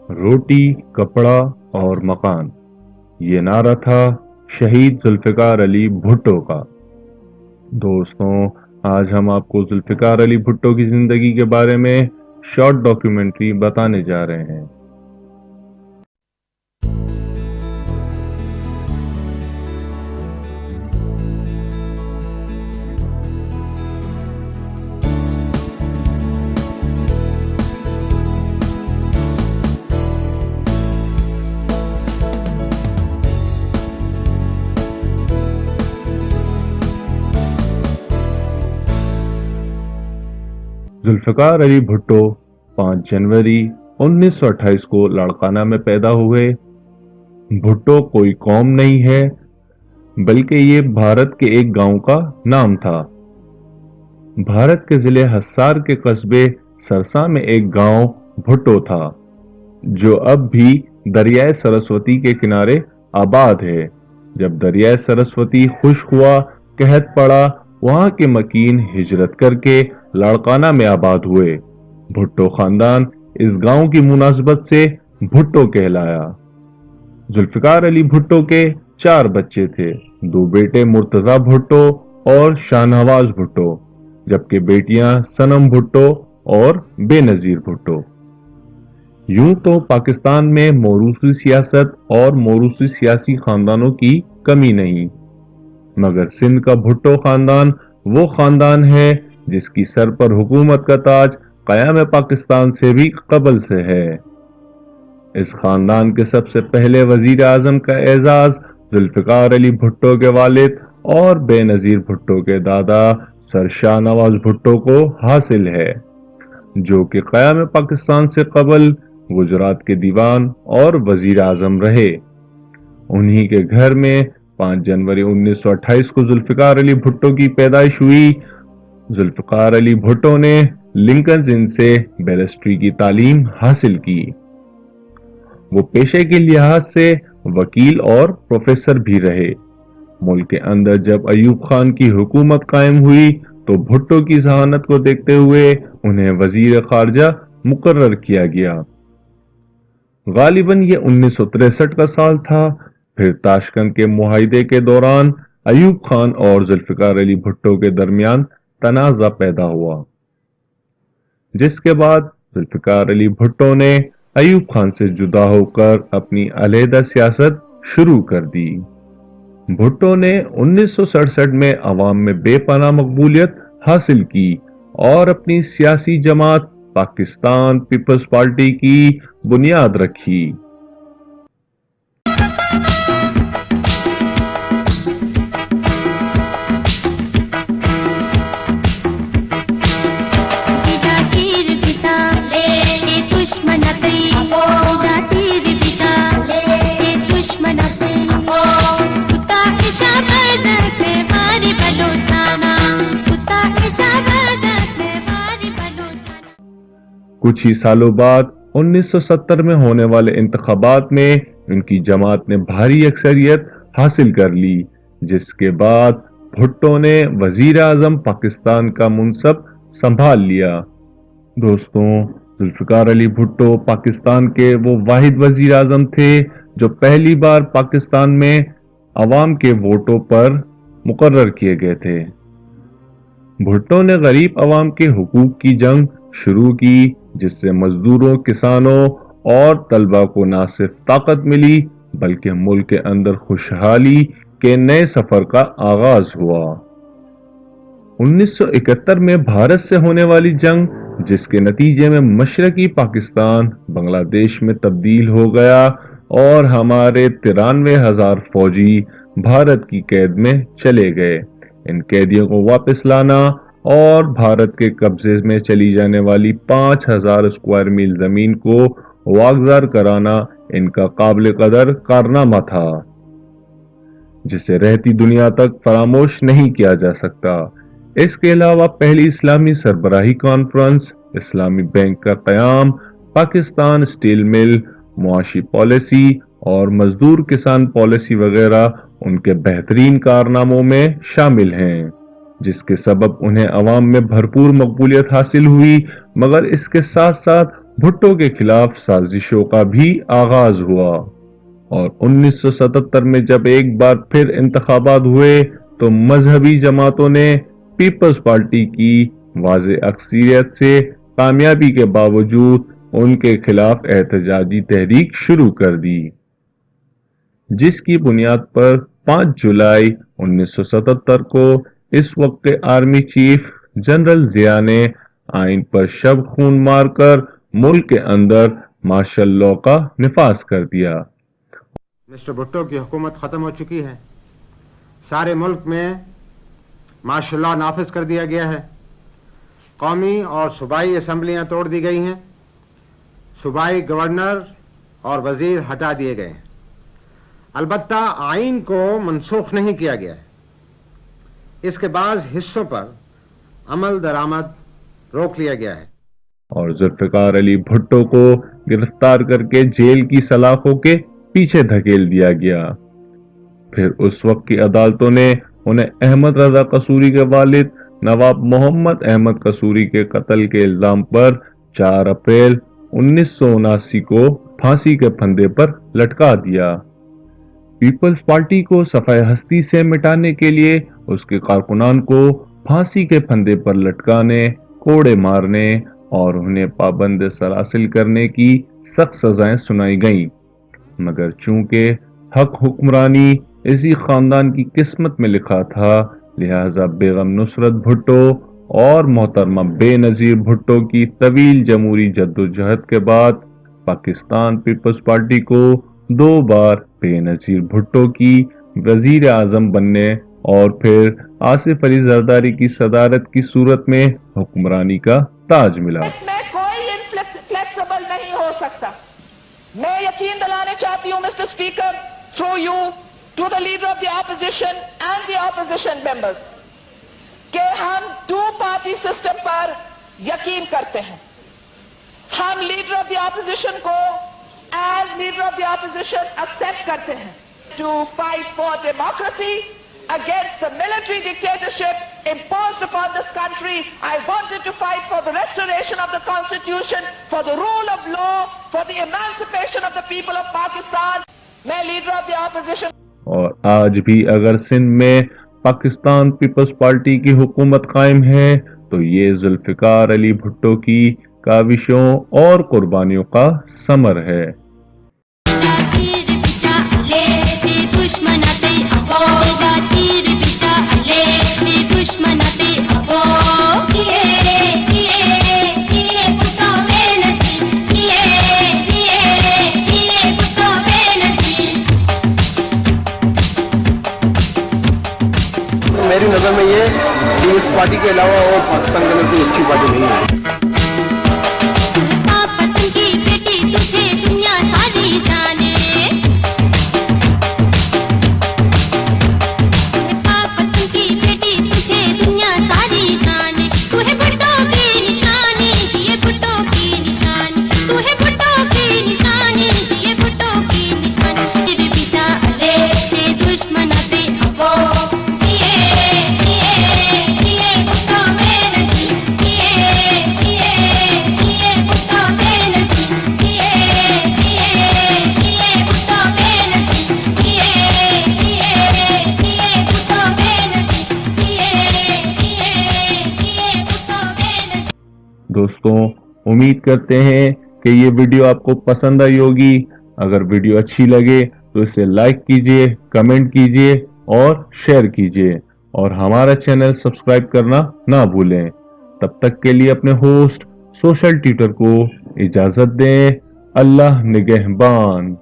روٹی، کپڑا اور مکان، یہ نعرہ تھا شہید ذوالفقار علی بھٹو کا۔ دوستوں، آج ہم آپ کو ذوالفقار علی بھٹو کی زندگی کے بارے میں شارٹ ڈاکیومنٹری بتانے جا رہے ہیں۔ ذوالفقار علی بھٹو 5 جنوری 1928 کو لاڑکانہ میں پیدا ہوئے۔ بھٹو کوئی قوم نہیں ہے، بلکہ یہ بھارت کے ایک گاؤں کا نام تھا۔ بھارت کے ضلع حصار کے قصبے سرسا میں ایک گاؤں بھٹو تھا، جو اب بھی دریائے سرسوتی کے کنارے آباد ہے۔ جب دریائے سرسوتی خشک ہوا، قحط پڑا، وہاں کے مکین ہجرت کر کے لاڑکانہ میں آباد ہوئے۔ بھٹو خاندان اس گاؤں کی مناسبت سے بھٹو کہلایا۔ ذوالفقار علی بھٹو کے 4 بچے تھے، 2 بیٹے مرتضی بھٹو اور شاہ نواز بھٹو، جبکہ بیٹیاں صنم بھٹو اور بے نظیر بھٹو۔ یوں تو پاکستان میں موروثی سیاست اور موروثی سیاسی خاندانوں کی کمی نہیں، مگر سندھ کا بھٹو خاندان وہ خاندان ہے جس کی سر پر حکومت کا تاج قیام پاکستان سے بھی قبل سے ہے۔ اس خاندان کے سب سے پہلے وزیر اعظم کا اعزاز ذوالفقار علی بھٹو کے والد اور بے نظیر بھٹو کے دادا سر شاہ نواز بھٹو کو حاصل ہے، جو کہ قیام پاکستان سے قبل گجرات کے دیوان اور وزیر اعظم رہے۔ انہی کے گھر میں 5 جنوری 1928 کو ذوالفقار علی بھٹو کی پیدائش ہوئی۔ ذوالفقار علی بھٹو نے لنکنز ان سے بیرسٹری کی تعلیم حاصل کی۔ وہ پیشے کے لحاظ سے وکیل اور پروفیسر بھی رہے۔ ملک کے اندر جب ایوب خان کی حکومت قائم ہوئی تو بھٹو کی ذہانت کو دیکھتے ہوئے انہیں وزیر خارجہ مقرر کیا گیا۔ غالباً یہ 1963 کا سال تھا۔ پھر تاشکند کے معاہدے کے دوران ایوب خان اور ذوالفقار علی بھٹو کے درمیان تنازع پیدا ہوا، جس کے بعد ذوالفقار علی بھٹو نے ایوب خان سے جدا ہو کر اپنی علیحدہ سیاست شروع کر دی۔ بھٹو نے 1967 میں عوام میں بے پناہ مقبولیت حاصل کی اور اپنی سیاسی جماعت پاکستان پیپلز پارٹی کی بنیاد رکھی۔ کچھ ہی سالوں بعد 1970 میں ہونے والے انتخابات میں ان کی جماعت نے بھاری اکثریت حاصل کر لی، جس کے بعد بھٹو نے وزیر اعظم پاکستان کا منصب سنبھال لیا۔ دوستوں، ذوالفقار علی بھٹو پاکستان کے وہ واحد وزیر اعظم تھے جو پہلی بار پاکستان میں عوام کے ووٹوں پر مقرر کیے گئے تھے۔ بھٹو نے غریب عوام کے حقوق کی جنگ شروع کی، جس سے مزدوروں، کسانوں اور طلبہ کو نہ صرف طاقت ملی بلکہ ملک کے اندر خوشحالی کے نئے سفر کا آغاز ہوا۔ 1971 میں بھارت سے ہونے والی جنگ، جس کے نتیجے میں مشرقی پاکستان بنگلہ دیش میں تبدیل ہو گیا اور ہمارے 93,000 فوجی بھارت کی قید میں چلے گئے۔ ان قیدیوں کو واپس لانا اور بھارت کے قبضے میں چلی جانے والی 5000 اسکوائر میل زمین کو واگزار کرانا ان کا قابل قدر کارنامہ تھا، جسے رہتی دنیا تک فراموش نہیں کیا جا سکتا۔ اس کے علاوہ پہلی اسلامی سربراہی کانفرنس، اسلامی بینک کا قیام، پاکستان اسٹیل مل، معاشی پالیسی اور مزدور کسان پالیسی وغیرہ ان کے بہترین کارناموں میں شامل ہیں، جس کے سبب انہیں عوام میں بھرپور مقبولیت حاصل ہوئی۔ مگر اس کے ساتھ ساتھ بھٹو کے خلاف سازشوں کا بھی آغاز ہوا، اور 1977 میں جب ایک بار پھر انتخابات ہوئے تو مذہبی جماعتوں نے پیپلز پارٹی کی واضح اکثریت سے کامیابی کے باوجود ان کے خلاف احتجاجی تحریک شروع کر دی، جس کی بنیاد پر 5 جولائی 1977 کو اس وقت کے آرمی چیف جنرل ضیاء نے آئین پر شب خون مار کر ملک کے اندر مارشل لاء کا نفاذ کر دیا۔ مسٹر بھٹو کی حکومت ختم ہو چکی ہے، سارے ملک میں مارشل لاء نافذ کر دیا گیا ہے، قومی اور صوبائی اسمبلیاں توڑ دی گئی ہیں، صوبائی گورنر اور وزیر ہٹا دیے گئے ہیں، البتہ آئین کو منسوخ نہیں کیا گیا ہے، اس کے بعض حصوں پر عمل درآمد روک لیا گیا ہے، اور ذوالفقار علی بھٹو کو گرفتار کر کے جیل کی سلاخوں کے پیچھے دھکیل دیا گیا۔ پھر اس وقت کی عدالتوں نے انہیں احمد رضا قصوری کے والد نواب محمد احمد قصوری کے قتل کے الزام پر 4 اپریل 1979 کو پھانسی کے پھندے پر لٹکا دیا۔ پیپلز پارٹی کو صفحہ ہستی سے مٹانے کے لیے اس کے کارکنان کو پھانسی کے پھندے پر لٹکانے، کوڑے مارنے اور انہیں پابند سلاسل کرنے کی سخت سزائیں سنائی گئیں، مگر چونکہ حق حکمرانی اسی خاندان کی قسمت میں لکھا تھا، لہذا بیگم نصرت بھٹو اور محترمہ بے نظیر بھٹو کی طویل جمہوری جدوجہد کے بعد پاکستان پیپلز پارٹی کو 2 بار بے نظیر بھٹو کی وزیر اعظم بننے اور پھر آصف علی زرداری کی صدارت کی صورت میں حکمرانی کا تاج ملا۔ اس میں کوئی انفلیکسیبل نہیں ہو سکتا۔ میں یقین دلانے چاہتی ہوں mister speaker, through you to the leader of the opposition and the opposition members, کہ ہم 2 پارٹی سسٹم پر یقین کرتے ہیں۔ ہم لیڈر آف دی اپوزیشن کو as leader of the opposition accept کرتے ہیں to fight for democracy against the military dictatorship imposed upon this country. I wanted to fight for the restoration of the constitution, for the rule of law, for the emancipation of the people of Pakistan. میں leader of the opposition. اور آج بھی اگر سندھ میں Pakistan Peoples party کی حکومت قائم ہے تو یہ ذوالفقار علی بھٹو کی کاوشوں اور قربانیوں کا ثمر ہے۔ میری نظر میں یہ اس پارٹی کے علاوہ اور پاکستان کے اندر کوئی اچھی پارٹی نہیں ہے۔ دوستوں، امید کرتے ہیں کہ یہ ویڈیو آپ کو پسند آئی ہوگی۔ اگر ویڈیو اچھی لگے تو اسے لائک کیجئے، کمنٹ کیجئے اور شیئر کیجئے، اور ہمارا چینل سبسکرائب کرنا نہ بھولیں۔ تب تک کے لیے اپنے ہوسٹ سوشل ٹیوٹر کو اجازت دیں۔ اللہ نگہبان۔